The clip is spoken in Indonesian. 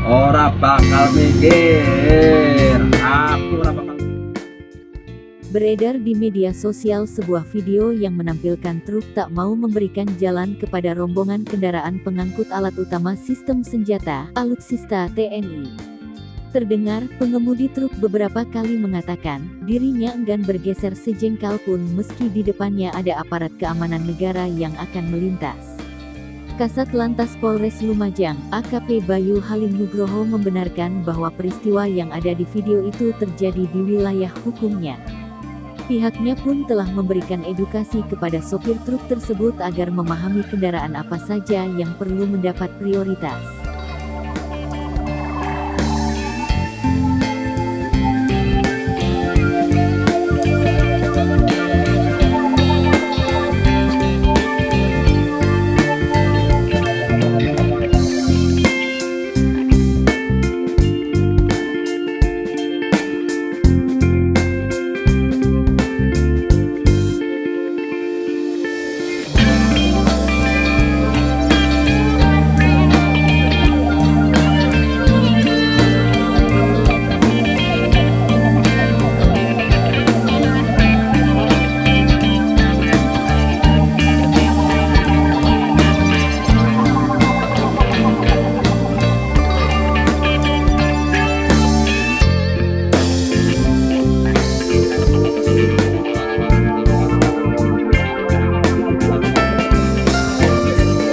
ora bakal mikir, aku ora bakal. Beredar di media sosial sebuah video yang menampilkan truk tak mau memberikan jalan kepada rombongan kendaraan pengangkut alat utama sistem senjata, alutsista TNI. Terdengar, pengemudi truk beberapa kali mengatakan, dirinya enggan bergeser sejengkal pun meski di depannya ada aparat keamanan negara yang akan melintas. Kasat Lantas Polres Lumajang, AKP Bayu Halim Nugroho membenarkan bahwa peristiwa yang ada di video itu terjadi di wilayah hukumnya. Pihaknya pun telah memberikan edukasi kepada sopir truk tersebut agar memahami kendaraan apa saja yang perlu mendapat prioritas.